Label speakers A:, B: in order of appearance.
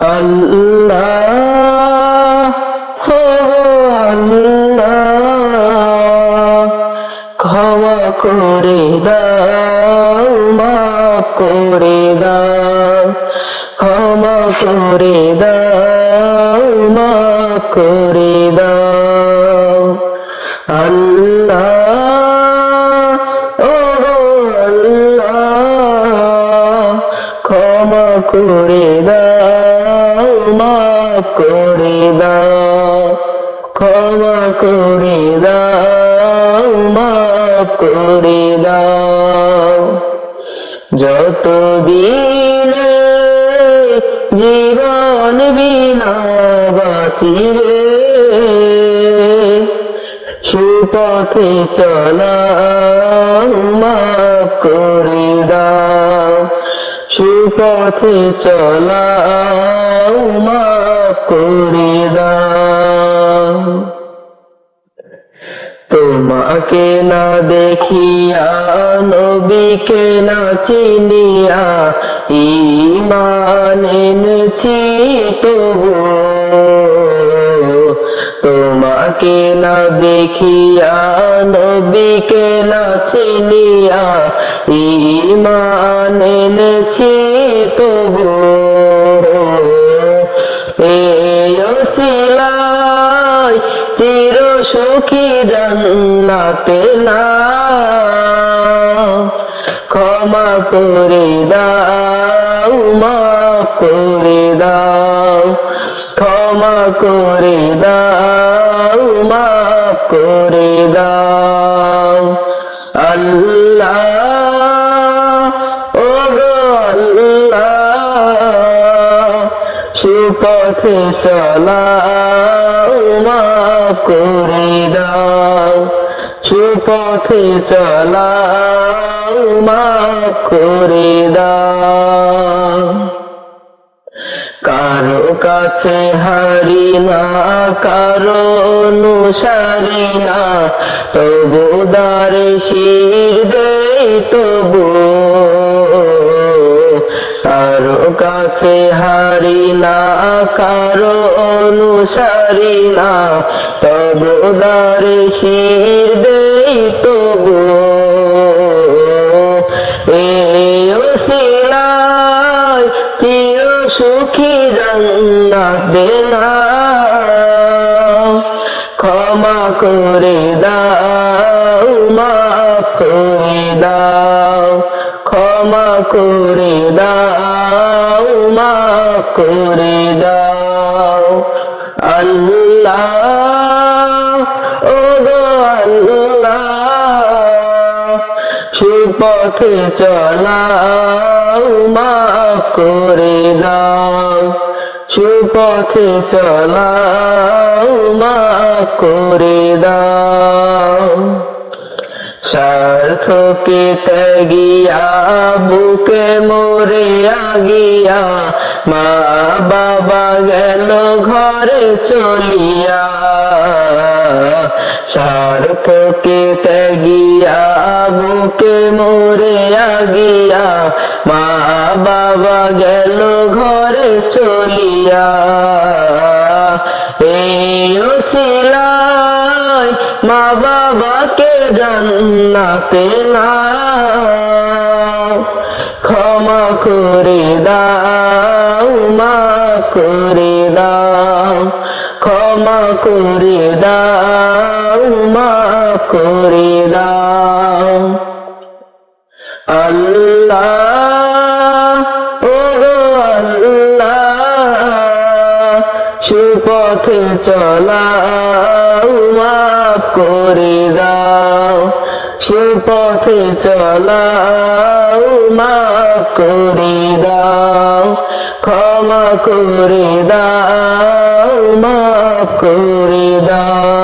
A: আল্লাহ হো আল্লাহ, ক্ষমা করে দাও, মাফ করে দাও, ক্ষমা করে দাও, মাফ করে দাও। আল্লাহ ও আল্লাহ, ক্ষমা করে দাও, মাফ করে দাও, ক্ষমা করে দাও, মাফ করে দাও। যতদিনে জীবন বিনা বাঁচিবে, সুপথে চলাও, মাফ করে দাও, সুপথে চলাও, মাফ করে দাও। তোমাকে না দেখিয়া, নবীকে না চিনিয়া, ঈমান এনেছি তবু। তোমাকে না দেখিয়া, নবীকে না চিনিয়া, ঈমান এনেছি তবু। এই ওসিলায় চির সুখী জান্নাতে নাও, ক্ষমা করে দাও, মাফ করে দাও, ক্ষমা করে দাও, মাফ করে দাও। আল্লাহ ও গো আল্লাহ, সুপথে চলাও, মাফ করে দাও, সুপথে চলাও, মাফ করে দাও। কারো কাছে হারি না, কারো অনুসারী না, তবু দারে শির দেই তবু। কারো কাছে হারি না, কারো অনুসারী না, তবু দারে শির দেই তবু। এই ওসিলায় চির সুখী জান্নাতে নাও, ক্ষমা করে দাও, মাফ করে দাও, ক্ষমা করে দাও, মাফ করে দাও। আল্লাহ ও গো আল্লাহ, সুপথে চলাও, মাফ করে দাও, সুপথে চলাও, মাফ করে দাও। স্বার্থকে ত্যাগিয়া, বুকে মরে আগিয়া, মা বাবা গেল ঘরে চলিয়া। স্বার্থকে ত্যাগিয়া, বুকে মরে আগিয়া, মা বাবা গেল ঘরে চলিয়া। এই ওসিলায় মা বাবাকে জান্নাতে নাও, ক্ষমা করে দাও, মাফ করে দাও, ক্ষমা করে দাও, মাফ করে দাও। আল্লাহ ও গো আল্লাহ, সুপথে চলাও, মাফ করে দাও, সুপথে চলাও, মাফ করে দাও, ক্ষমা করে দাও, মাফ করে দাও।